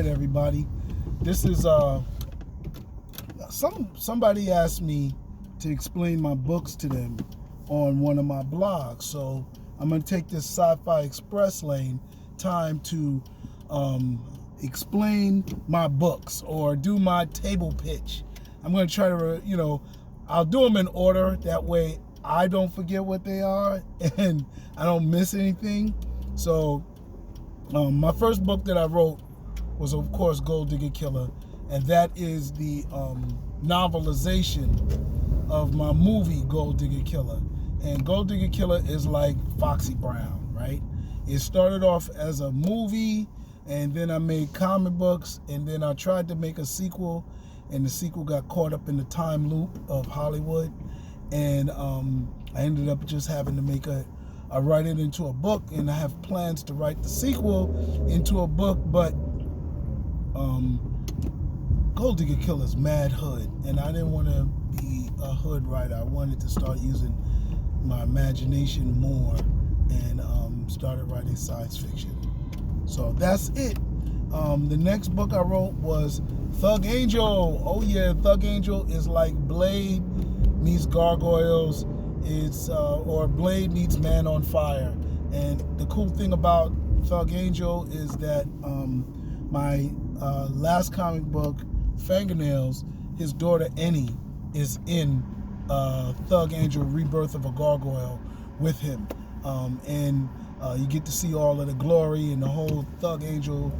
right, everybody. This is somebody asked me to explain my books to them on one of my blogs. So I'm going to take this Sci-Fi Express lane time to explain my books or do my table pitch. I'm going to try to, I'll do them in order. That way I don't forget what they are and I don't miss anything. So my first book that I wrote was, of course, Gold Digger Killer. And that is the novelization of my movie, Gold Digger Killer. And Gold Digger Killer is like Foxy Brown, right? It started off as a movie, and then I made comic books, and then I tried to make a sequel, and the sequel got caught up in the time loop of Hollywood. And I ended up just having to write it into a book, and I have plans to write the sequel into a book, but Gold Digger Killer's mad hood, and I didn't want to be a hood writer. I wanted to start using my imagination more, and started writing science fiction. So that's it. The next book I wrote was Thug Angel. Oh yeah, Thug Angel is like Blade meets Gargoyles. It's or Blade meets Man on Fire. And the cool thing about Thug Angel is that my last comic book, Fingernails, his daughter Annie is in Thug Angel Rebirth of a Gargoyle with him. And you get to see all of the glory and the whole Thug Angel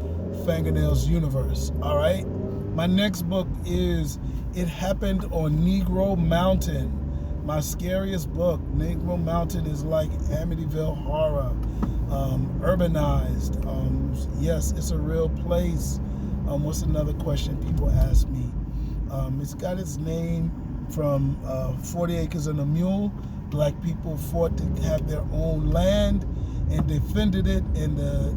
Fingernails universe. All right. My next book is It Happened on Negro Mountain. My scariest book. Negro Mountain is like Amityville horror, urbanized. Yes, it's a real place. What's another question people ask me? It's got its name from 40 Acres and a Mule. Black people fought to have their own land and defended it, and the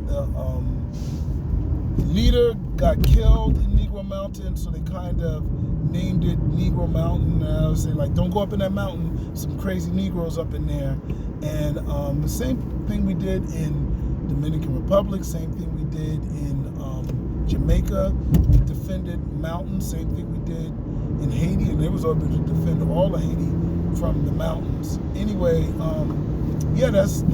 leader got killed in Negro Mountain, so they kind of named it Negro Mountain. I would say, like, don't go up in that mountain, some crazy Negroes up in there. And the same thing we did in Dominican Republic, same thing we did in Jamaica. We defended mountains, same thing we did in Haiti, and they was able to defend all of Haiti from the mountains. Anyway, yeah, that's It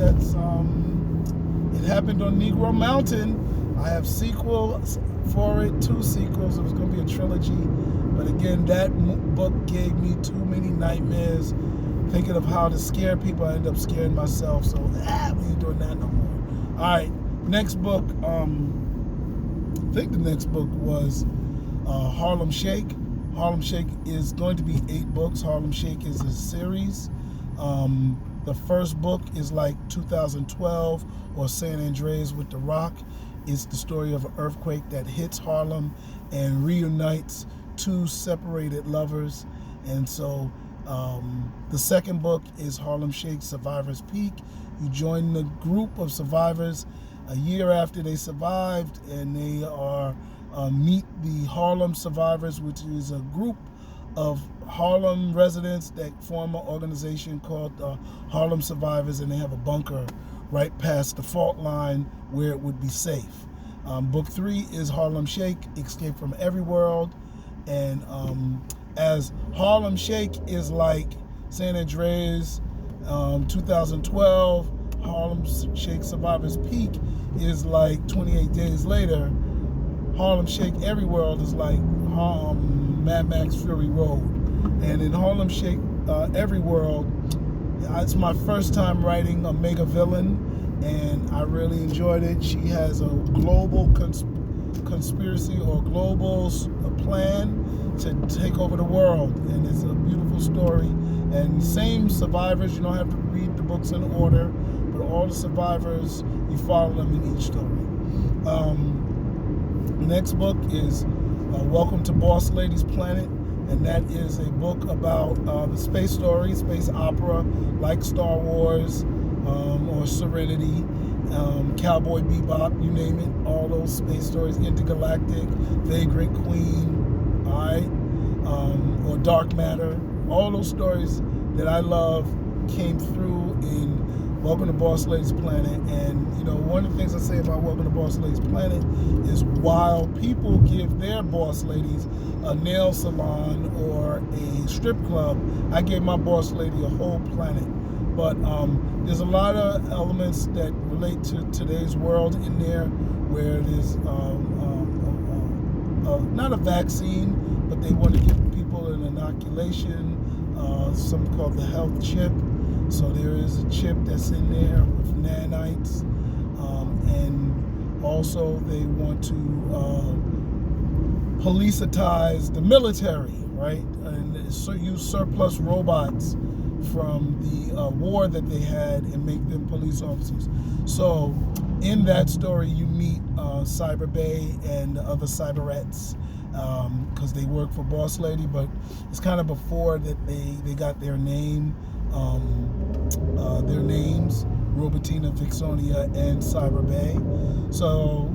Happened on Negro Mountain. I have sequels for it, 2 sequels. It was going to be a trilogy, but again, that book gave me too many nightmares. Thinking of how to scare people, I ended up scaring myself. So we ain't doing that no more. All right, next book. I think the next book was Harlem Shake. Harlem Shake is going to be 8 books. Harlem Shake is a series. The first book is like 2012 or San Andreas with The Rock. It's the story of an earthquake that hits Harlem and reunites 2 separated lovers. And so the second book is Harlem Shake Survivor's Peak. You join the group of survivors a year after they survived, and they are meet the Harlem Survivors, which is a group of Harlem residents that form an organization called Harlem Survivors, and they have a bunker right past the fault line where it would be safe. Book 3 is Harlem Shake, Escape from Every World. And as Harlem Shake is like San Andreas, 2012, Harlem Shake Survivor's Peak is like 28 Days Later. Harlem Shake Every World is like Mad Max Fury Road. And in Harlem Shake Every World, it's my first time writing a mega villain, and I really enjoyed it. She has a global conspiracy or global plan to take over the world, and it's a beautiful story. And same survivors, you don't have to read the books in order, but all the survivors, you follow them in each story. The next book is Welcome to Boss Lady's Planet, and that is a book about the space story, space opera, like Star Wars or Serenity, Cowboy Bebop, you name it, all those space stories, Intergalactic, Vagrant Queen, all right, or Dark Matter. All those stories that I love came through in Welcome to Boss Lady's Planet. And one of the things I say about Welcome to Boss Lady's Planet is while people give their boss ladies a nail salon or a strip club, I gave my boss lady a whole planet. But there's a lot of elements that relate to today's world in there, where there's not a vaccine, but they want to give people an inoculation, something called the health chip. So there is a chip that's in there with nanites, and also they want to policitize the military, right? And so use surplus robots from the war that they had and make them police officers. So in that story, you meet Cyber Bay and the other cyberettes, because they work for Boss Lady, but it's kind of before that they got their name, their names, Robotina, Vixonia, and Cyber Bay. So,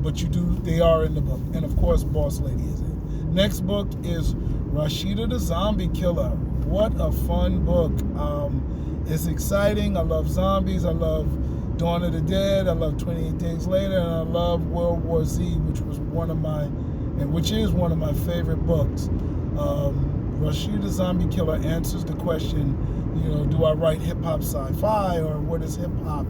but they are in the book, and of course, Boss Lady is it. Next book is Rashida the Zombie Killer. What a fun book. It's exciting. I love zombies. I love Dawn of the Dead. I love 28 Days Later, and I love World War Z, which is one of my favorite books. Rashida the Zombie Killer answers the question, do I write hip-hop sci-fi, or what is hip-hop,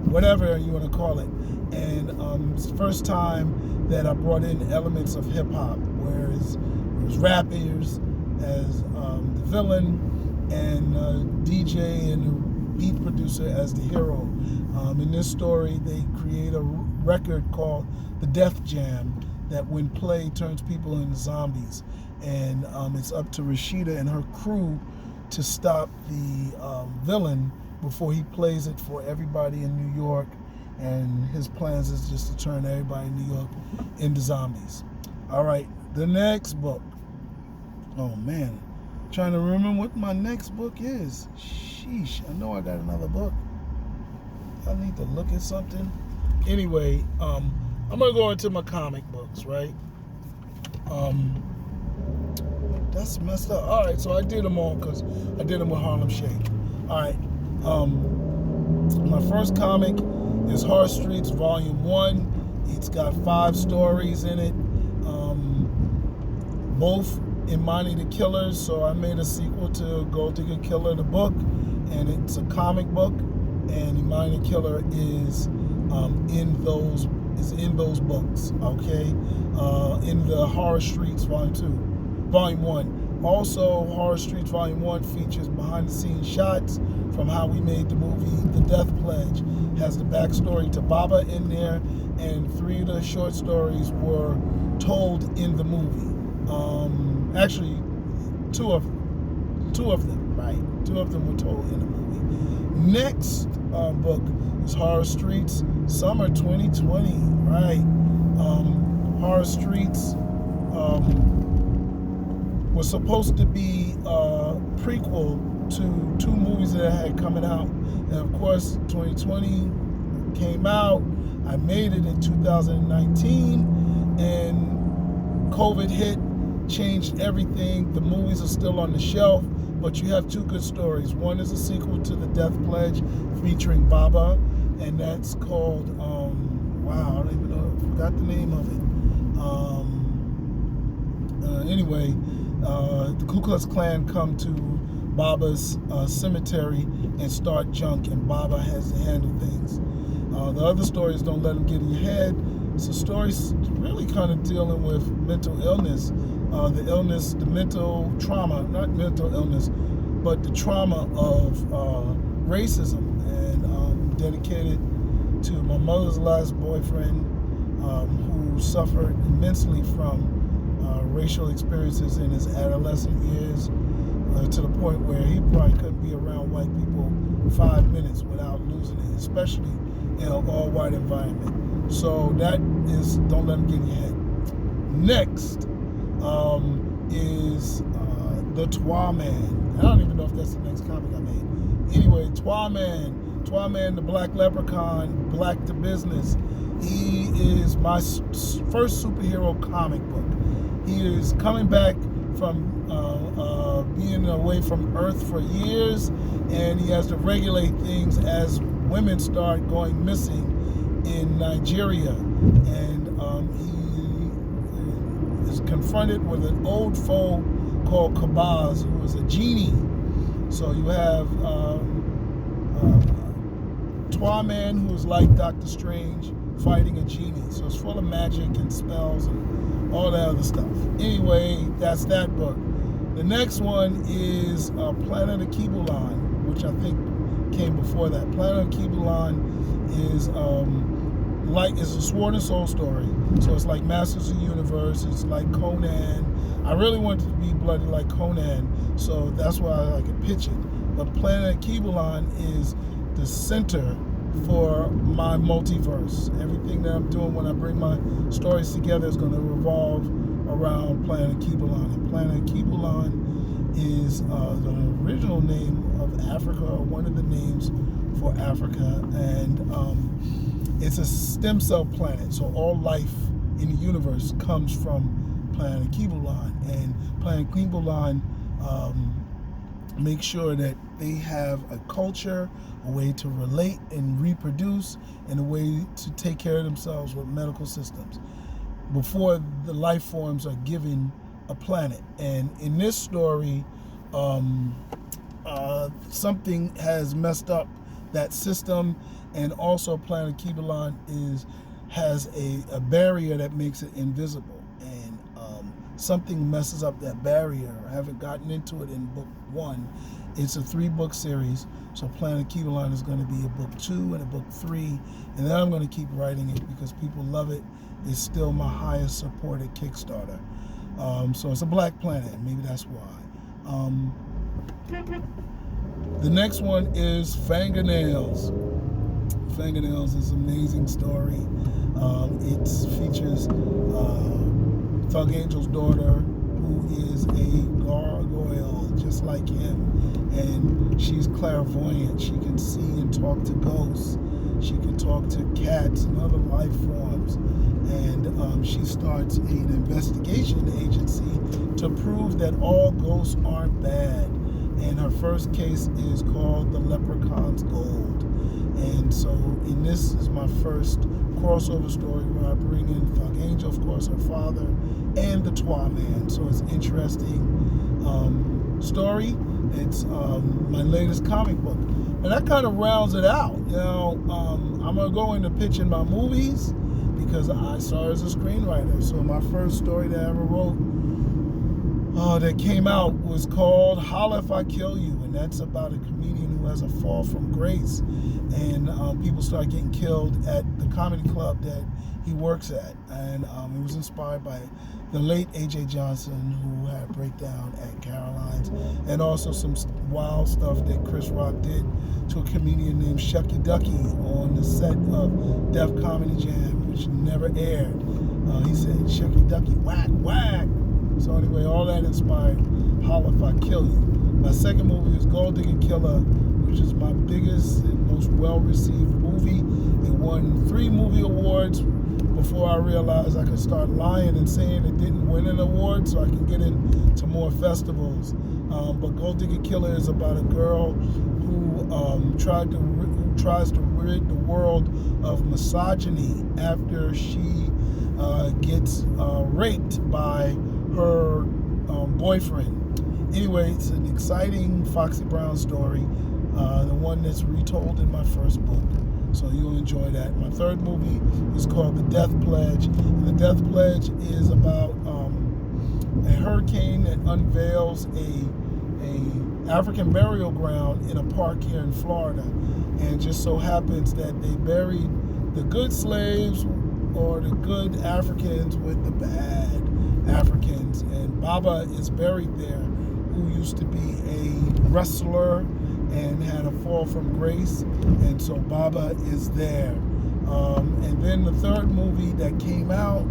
whatever you want to call it. And it's the first time that I brought in elements of hip-hop, whereas it was rappers as the villain, and DJ and the beat producer as the hero. In this story, they create a record called the Death Jam that when played turns people into zombies. And it's up to Rashida and her crew to stop the villain before he plays it for everybody in New York. And his plans is just to turn everybody in New York into zombies. All right, the next book. Oh man, trying to remember what my next book is. Sheesh, I know I got another book. I need to look at something. Anyway, I'm gonna go into my comic books, right? That's messed up. All right, so I did them all because I did them with Harlem Shake. All right, my first comic is Horror Streets Volume 1. It's got 5 stories in it, both Imani the Killers. So I made a sequel to Gold Digger Killer, the book, and it's a comic book. And Imani the Killer is in those books. Okay, in the Horror Streets Volume 1. Also, Horror Streets Volume 1 features behind-the-scenes shots from how we made the movie The Death Pledge. Has the backstory to Baba in there, and 3 of the short stories were told in the movie. Actually, two of them, right? 2 of them were told in the movie. Next book is Horror Streets Summer 2020, right? Horror Streets was supposed to be a prequel to 2 movies that I had coming out. And of course, 2020 came out. I made it in 2019, and COVID hit, changed everything. The movies are still on the shelf, but you have 2 good stories. One is a sequel to The Death Pledge featuring Baba, and that's called, wow, I don't even know, I forgot the name of it. Anyway, the Ku Klux Klan come to Baba's cemetery and start junk, and Baba has to handle things. The other stories don't let him get in your head. So stories really kind of dealing with mental illness, the mental trauma, not mental illness, but the trauma of racism, and dedicated to my mother's last boyfriend, who suffered immensely from racial experiences in his adolescent years, to the point where he probably couldn't be around white people 5 minutes without losing it, especially in an all-white environment. So that is Don't Let Him Get in Your Head. Next is The Twa Man. I don't even know if that's the next comic I made. Anyway, Twa Man, the Black Leprechaun, Black to Business. He is my first superhero comic book. He is coming back from being away from Earth for years, and he has to regulate things as women start going missing in Nigeria, and he is confronted with an old foe called Kabaz, who is a genie. So you have Twaman, who is like Doctor Strange, fighting a genie. So it's full of magic and spells and all that other stuff. Anyway, that's that book. The next one is Planet Akiba, which I think came before that. Planet Akiba is it's a sword and soul story. So it's like Masters of the Universe. It's like Conan. I really wanted to be bloody like Conan, so that's why I could pitch it. But Planet Akiba is the center for my multiverse. Everything that I'm doing when I bring my stories together is going to revolve around Planet Akiba. And Planet Akiba is the original name of Africa, or one of the names for Africa, and it's a stem cell planet. So all life in the universe comes from Planet Akiba, and Planet Akiba make sure that they have a culture, a way to relate and reproduce, and a way to take care of themselves with medical systems before the life forms are given a planet. And in this story, something has messed up that system, and also Planet Akiba has a barrier that makes it invisible, and something messes up that barrier. I haven't gotten into it in book 1. It's a 3-book series, so Planet Akiba is going to be a book 2 and a book 3, and then I'm going to keep writing it because people love it. It's still my highest supported Kickstarter. So it's a black planet, maybe that's why. The next one is Fingernails. Fingernails is an amazing story. It features Thug Angel's daughter, who is a gargoyle just like him, and she's clairvoyant. She can see and talk to ghosts. She can talk to cats and other life forms, and she starts an investigation agency to prove that all ghosts aren't bad. And her first case is called The Leprechaun's Gold. And so, and this is my first crossover story where I bring in Thug Angel, of course, her father, and the Twa Man. So it's an interesting story. It's my latest comic book. And that kind of rounds it out. You know, I'm going to go into pitching my movies because I started as a screenwriter. So my first story that I ever wrote that came out was called Holla If I Kill You, and that's about a comedian who has a fall from grace, and people start getting killed at the comedy club that he works at, and it was inspired by the late A.J. Johnson, who had a breakdown at Caroline's, and also some wild stuff that Chris Rock did to a comedian named Shucky Ducky on the set of Def Comedy Jam, which never aired. He said, Shucky Ducky, whack, whack. So anyway, all that inspired Holla If I Kill You. My second movie is Gold Digger Killer, which is my biggest and most well-received movie. It won 3 movie awards before I realized I could start lying and saying it didn't win an award, so I can get into more festivals. But Gold Digger Killer is about a girl who tries to rid the world of misogyny after she gets raped by her boyfriend. Anyway, it's an exciting Foxy Brown story, the one that's retold in my first book. So you'll enjoy that. My third movie is called The Death Pledge. And The Death Pledge is about a hurricane that unveils a African burial ground in a park here in Florida. And it just so happens that they buried the good slaves or the good Africans with the bad Africans. And Baba is buried there, who used to be a wrestler and had a fall from grace, and so Baba is there. And then the third movie that came out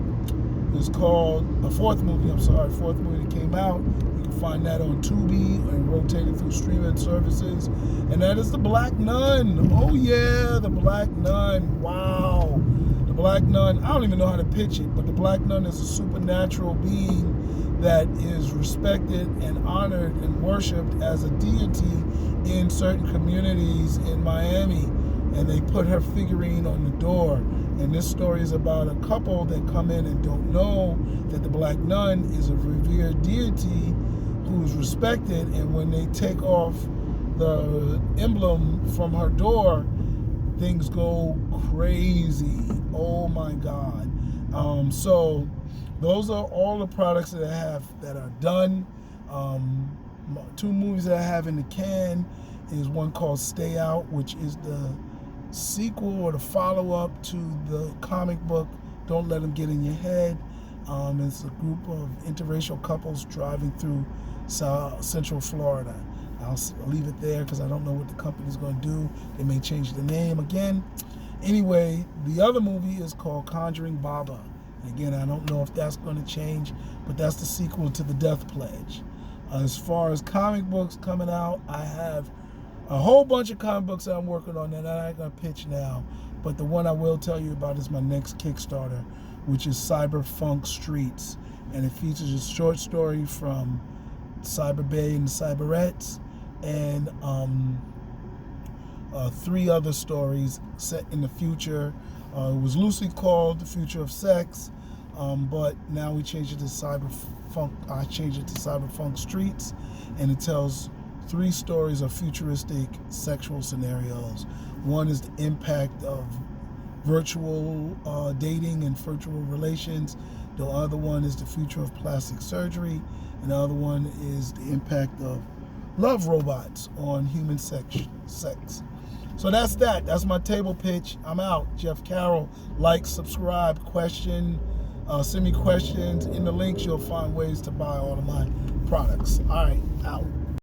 is called, fourth movie that came out, you can find that on Tubi and rotated through streaming services, and that is The Black Nun. Oh yeah, The Black Nun, wow. The Black Nun, I don't even know how to pitch it, but The Black Nun is a supernatural being that is respected and honored and worshipped as a deity in certain communities in Miami, and they put her figurine on the door. And this story is about a couple that come in and don't know that the Black Nun is a revered deity who's respected, and when they take off the emblem from her door, things go crazy. Oh my God. So those are all the products that I have that are done. 2 movies that I have in the can is one called Stay Out, which is the sequel or the follow-up to the comic book Don't Let Them Get in Your Head. It's a group of interracial couples driving through Central Florida. I'll leave it there because I don't know what the company's going to do. They may change the name again. Anyway, the other movie is called Conjuring Baba. Again, I don't know if that's going to change, but that's the sequel to The Death Pledge. As far as comic books coming out, I have a whole bunch of comic books that I'm working on that I ain't going to pitch now. But the one I will tell you about is my next Kickstarter, which is Cyberfunk Streets. And it features a short story from Cyber Bay and the Cyberettes, and 3 other stories set in the future. It was loosely called The Future of Sex, but now we changed it to Cyberfunk. I changed it to Cyberfunk Streets, and it tells 3 stories of futuristic sexual scenarios. One is the impact of virtual dating and virtual relations. The other one is the future of plastic surgery, and the other one is the impact of love robots on human sex. So that's that. That's my table pitch. I'm out. Jeff Carroll. Like, subscribe, question, send me questions. In the links, you'll find ways to buy all of my products. All right, out.